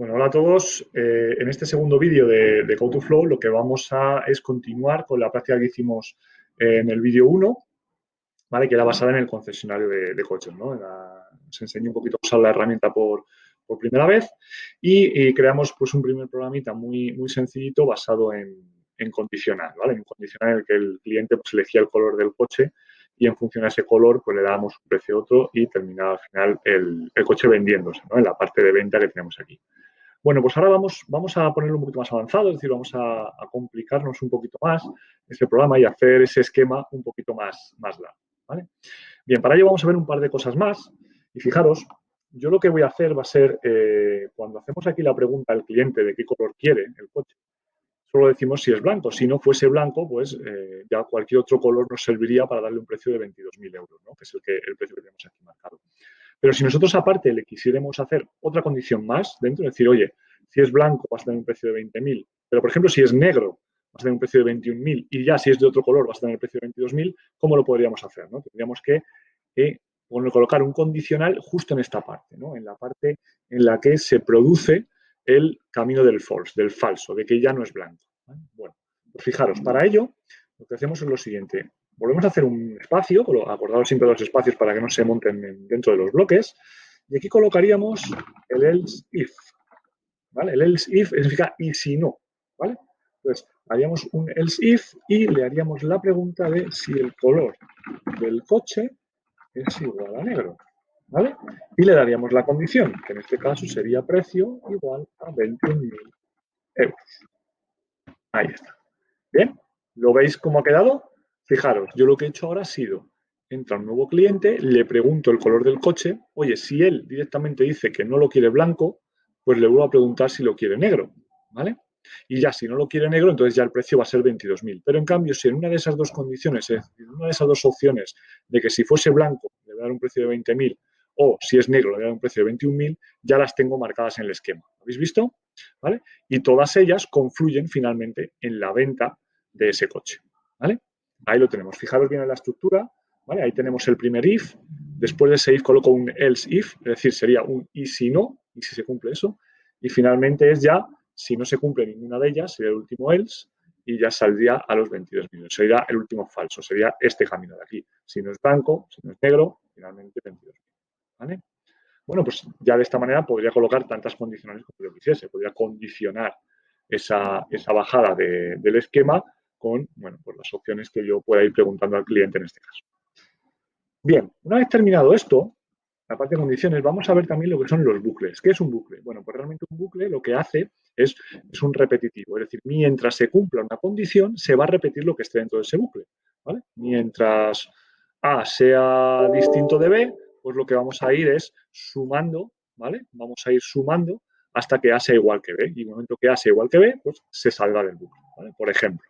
Bueno, hola a todos. En este segundo vídeo de Go2Flow lo que vamos a es continuar con la práctica que hicimos en el vídeo 1, ¿vale? Que era basada en el concesionario de coches, ¿no? Os enseñé un poquito a usar la herramienta por primera vez y creamos pues un primer programita muy sencillito basado en condicional, ¿vale? En condicional en el que el cliente pues, elegía el color del coche y en función de ese color pues le dábamos un precio a otro y terminaba al final el coche vendiéndose, ¿no? En la parte de venta que tenemos aquí. Bueno, pues ahora vamos a ponerlo un poquito más avanzado, es decir, vamos a complicarnos un poquito más este programa y hacer ese esquema un poquito más largo, ¿vale? Bien, para ello vamos a ver un par de cosas más. Y fijaros, yo lo que voy a hacer va a ser, cuando hacemos aquí la pregunta al cliente de qué color quiere el coche, solo decimos si es blanco. Si no fuese blanco, pues ya cualquier otro color nos serviría para darle un precio de 22.000 euros, ¿no? Que es el precio que tenemos aquí marcado. Pero si nosotros aparte le quisiéramos hacer otra condición más dentro, es decir, oye, si es blanco vas a tener un precio de 20.000, pero por ejemplo si es negro vas a tener un precio de 21.000 y ya si es de otro color vas a tener el precio de 22.000, ¿cómo lo podríamos hacer? ¿No? Tendríamos que colocar un condicional justo en esta parte, ¿no? En la parte en la que se produce el camino del false, del falso, de que ya no es blanco. ¿Vale? Bueno, pues fijaros, para ello lo que hacemos es lo siguiente. Volvemos a hacer un espacio, acordaos siempre de los espacios para que no se monten dentro de los bloques, y aquí colocaríamos el else if. ¿Vale? El else if significa y si no. ¿Vale? Entonces, haríamos un else if y le haríamos la pregunta de si el color del coche es igual a negro. ¿Vale? Y le daríamos la condición, que en este caso sería precio igual a 21.000 euros. Ahí está. ¿Bien? ¿Lo veis cómo ha quedado? Fijaros, yo lo que he hecho ahora ha sido, entra un nuevo cliente, le pregunto el color del coche, oye, si él directamente dice que no lo quiere blanco, pues le vuelvo a preguntar si lo quiere negro, ¿vale? Y ya, si no lo quiere negro, entonces ya el precio va a ser 22.000. Pero en cambio, si en una de esas dos condiciones, en una de esas dos opciones, de que si fuese blanco le voy a dar un precio de 20.000 o si es negro le voy a dar un precio de 21.000, ya las tengo marcadas en el esquema. ¿Habéis visto? ¿Vale? Y todas ellas confluyen finalmente en la venta de ese coche. ¿Vale? Ahí lo tenemos. Fijaros bien en la estructura. ¿Vale? Ahí tenemos el primer if. Después de ese if coloco un else if, es decir, sería un y si no, y si se cumple eso. Y finalmente es ya, si no se cumple ninguna de ellas, sería el último else y ya saldría a los 22.000. Sería el último falso, sería este camino de aquí. Si no es blanco, si no es negro, finalmente 22.000. ¿Vale? Bueno, pues ya de esta manera podría colocar tantas condicionales como yo quisiese. Podría condicionar esa bajada del esquema con, bueno, pues las opciones que yo pueda ir preguntando al cliente en este caso. Bien, una vez terminado esto, la parte de condiciones, vamos a ver también lo que son los bucles. ¿Qué es un bucle? Bueno, pues realmente un bucle lo que hace es un repetitivo. Es decir, mientras se cumpla una condición, se va a repetir lo que esté dentro de ese bucle. ¿Vale? Mientras A sea distinto de B, pues lo que vamos a ir es sumando, ¿vale? Vamos a ir sumando hasta que A sea igual que B. Y en el momento que A sea igual que B, pues se salga del bucle, ¿vale? Por ejemplo.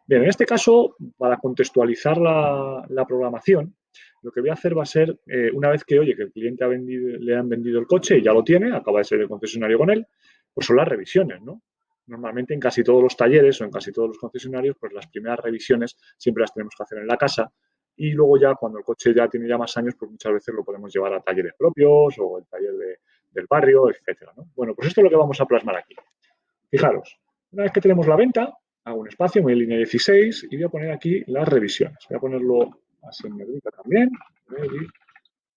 Bien, en este caso, para contextualizar la programación, lo que voy a hacer va a ser, una vez que, oye, que el cliente le han vendido el coche y ya lo tiene, acaba de ser el concesionario con él, pues son las revisiones, ¿no? Normalmente en casi todos los talleres o en casi todos los concesionarios, pues las primeras revisiones siempre las tenemos que hacer en la casa y luego ya cuando el coche ya tiene ya más años, pues muchas veces lo podemos llevar a talleres propios o el taller del barrio, etcétera, ¿no? Bueno, pues esto es lo que vamos a plasmar aquí. Fijaros, una vez que tenemos la venta, hago un espacio, voy en línea 16 y voy a poner aquí las revisiones. Voy a ponerlo así en negrita también.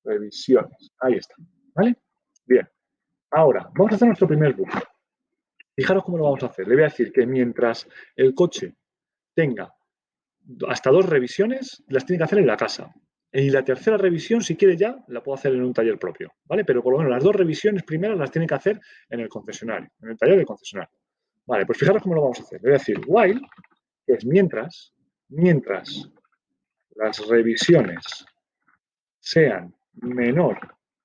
Revisiones. Ahí está. ¿Vale? Bien. Ahora, vamos a hacer nuestro primer bucle. Fijaros cómo lo vamos a hacer. Le voy a decir que mientras el coche tenga hasta 2 revisiones, las tiene que hacer en la casa. Y la tercera revisión, si quiere ya, la puedo hacer en un taller propio. ¿Vale? Pero por lo menos las 2 revisiones primeras las tiene que hacer en el concesionario, en el taller del concesionario. Vale, pues fijaros cómo lo vamos a hacer. Le voy a decir while, que es mientras las revisiones sean menor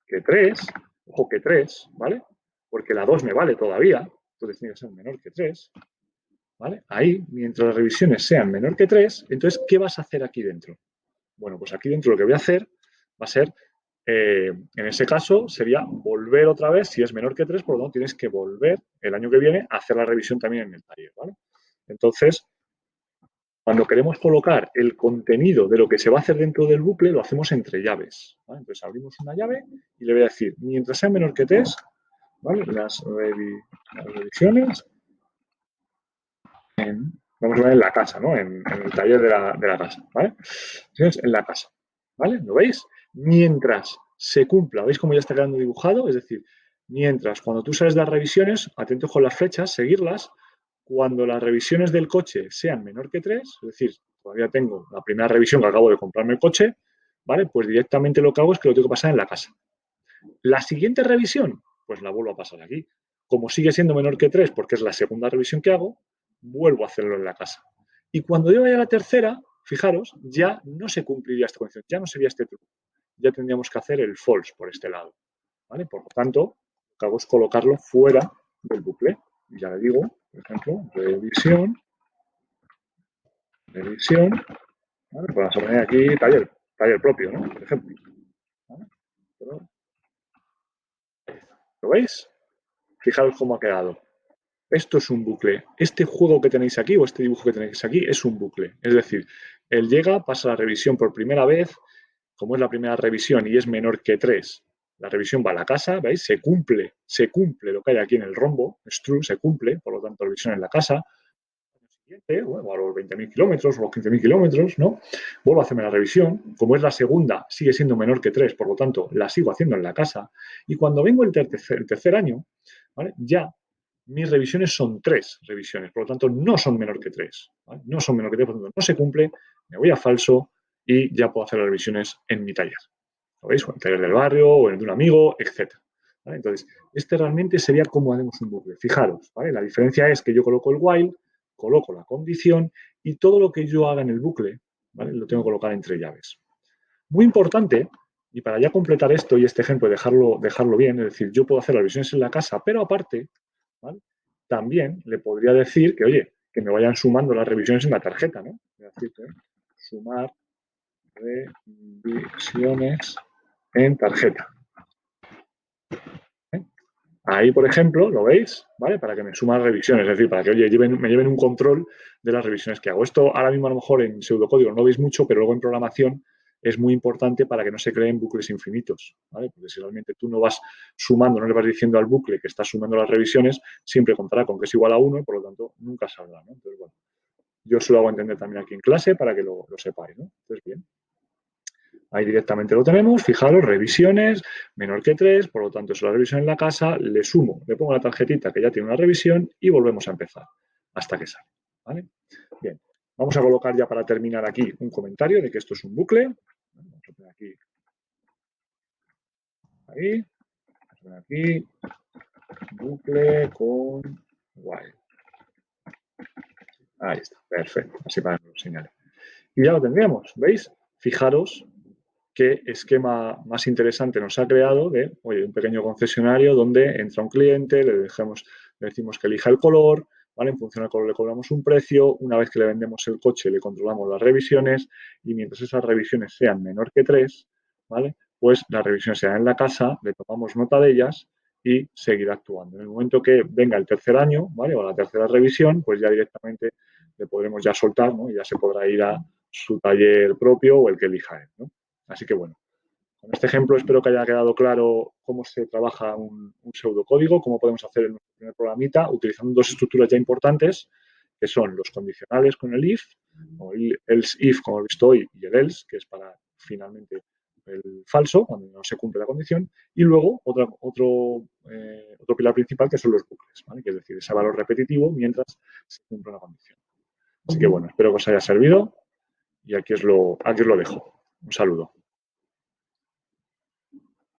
que 3, ojo que 3, ¿vale? Porque la 2 me vale todavía, entonces tiene que ser menor que 3, ¿vale? Ahí, mientras las revisiones sean menor que 3, entonces, ¿qué vas a hacer aquí dentro? Bueno, pues aquí dentro lo que voy a hacer va a ser, en ese caso, sería volver otra vez, si es menor que 3, por lo tanto, tienes que volver el año que viene a hacer la revisión también en el taller, ¿vale? Entonces, cuando queremos colocar el contenido de lo que se va a hacer dentro del bucle, lo hacemos entre llaves, ¿vale? Entonces, abrimos una llave y le voy a decir, mientras sea menor que 3, ¿vale? Las revisiones vamos a ver en la casa, ¿no? En el taller de la casa, ¿vale? Revisiones en la casa, ¿vale? ¿Lo veis? Mientras se cumpla, ¿veis cómo ya está quedando dibujado? Es decir, mientras cuando tú sales de las revisiones, atentos con las flechas, seguirlas, cuando las revisiones del coche sean menor que 3, es decir, todavía tengo la primera revisión que acabo de comprarme el coche, ¿vale? Pues directamente lo que hago es que lo tengo que pasar en la casa. La siguiente revisión, pues la vuelvo a pasar aquí. Como sigue siendo menor que 3, porque es la segunda revisión que hago, vuelvo a hacerlo en la casa. Y cuando yo vaya a la tercera, fijaros, ya no se cumpliría esta condición, ya no sería este truco. Ya tendríamos que hacer el false por este lado, ¿vale? Por lo tanto, lo que hago es colocarlo fuera del bucle. Y ya le digo, por ejemplo, revisión, ¿vale? Pues vamos a poner aquí taller propio, ¿no? Por ejemplo. ¿Vale? ¿Lo veis? Fijaros cómo ha quedado. Esto es un bucle. Este juego que tenéis aquí o este dibujo que tenéis aquí es un bucle. Es decir, él llega, pasa la revisión por primera vez, como es la primera revisión y es menor que 3, la revisión va a la casa, ¿veis? Se cumple lo que hay aquí en el rombo, es true, se cumple, por lo tanto, revisión en la casa. Siguiente, bueno, a los 20.000 kilómetros o los 15.000 kilómetros, ¿no? Vuelvo a hacerme la revisión. Como es la segunda, sigue siendo menor que 3, por lo tanto, la sigo haciendo en la casa. Y cuando vengo el tercer año, ¿vale? Ya mis revisiones son 3 revisiones, por lo tanto, no son menor que 3. ¿Vale? No son menor que 3, por lo tanto, no se cumple, me voy a falso y ya puedo hacer las revisiones en mi taller. ¿Lo veis? O en el taller del barrio, o en el de un amigo, etc. ¿Vale? Entonces, este realmente sería como hacemos un bucle. Fijaros, ¿vale? La diferencia es que yo coloco el while, coloco la condición y todo lo que yo haga en el bucle, ¿vale? Lo tengo que colocar entre llaves. Muy importante, y para ya completar esto y este ejemplo, dejarlo bien, es decir, yo puedo hacer las revisiones en la casa, pero aparte, ¿vale? También le podría decir que, oye, que me vayan sumando las revisiones en la tarjeta, ¿no? Es decir, sumar revisiones en tarjeta. ¿Eh? Ahí, por ejemplo, lo veis, ¿vale? Para que me suman revisiones, es decir, para que, oye, me lleven un control de las revisiones que hago. Esto ahora mismo a lo mejor en pseudocódigo no lo veis mucho, pero luego en programación es muy importante para que no se creen bucles infinitos, ¿vale? Porque si realmente tú no vas sumando, no le vas diciendo al bucle que estás sumando las revisiones, siempre contará con que es igual a 1 y por lo tanto nunca saldrá, ¿no? Entonces, bueno, yo se lo hago entender también aquí en clase para que lo sepáis, ¿no? Entonces, bien. Ahí directamente lo tenemos, fijaros, revisiones, menor que 3, por lo tanto es la revisión en la casa, le sumo, le pongo la tarjetita que ya tiene una revisión y volvemos a empezar hasta que sale. ¿Vale? Bien, vamos a colocar ya para terminar aquí un comentario de que esto es un bucle. Vamos a poner aquí, ahí, vamos a poner aquí, bucle con while. Ahí está, perfecto, así para que lo señale. Y ya lo tendríamos, ¿veis? Fijaros qué esquema más interesante nos ha creado de, oye, un pequeño concesionario donde entra un cliente, le decimos que elija el color, ¿vale? En función del color le cobramos un precio, una vez que le vendemos el coche le controlamos las revisiones y mientras esas revisiones sean menor que 3, ¿vale? Pues las revisiones se dan en la casa, le tomamos nota de ellas y seguirá actuando. En el momento que venga el tercer año, ¿vale? O la tercera revisión, pues ya directamente le podremos ya soltar, ¿no? Y ya se podrá ir a su taller propio o el que elija él, ¿no? Así que bueno, con este ejemplo espero que haya quedado claro cómo se trabaja un pseudocódigo, cómo podemos hacer en nuestro primer programita utilizando dos estructuras ya importantes, que son los condicionales con el if, o el else if, como he visto hoy, y el else, que es para finalmente el falso, cuando no se cumple la condición, y luego otro pilar principal que son los bucles, ¿vale? Que es decir, ese valor repetitivo mientras se cumple una condición. Así que bueno, espero que os haya servido y aquí os lo dejo. Un saludo.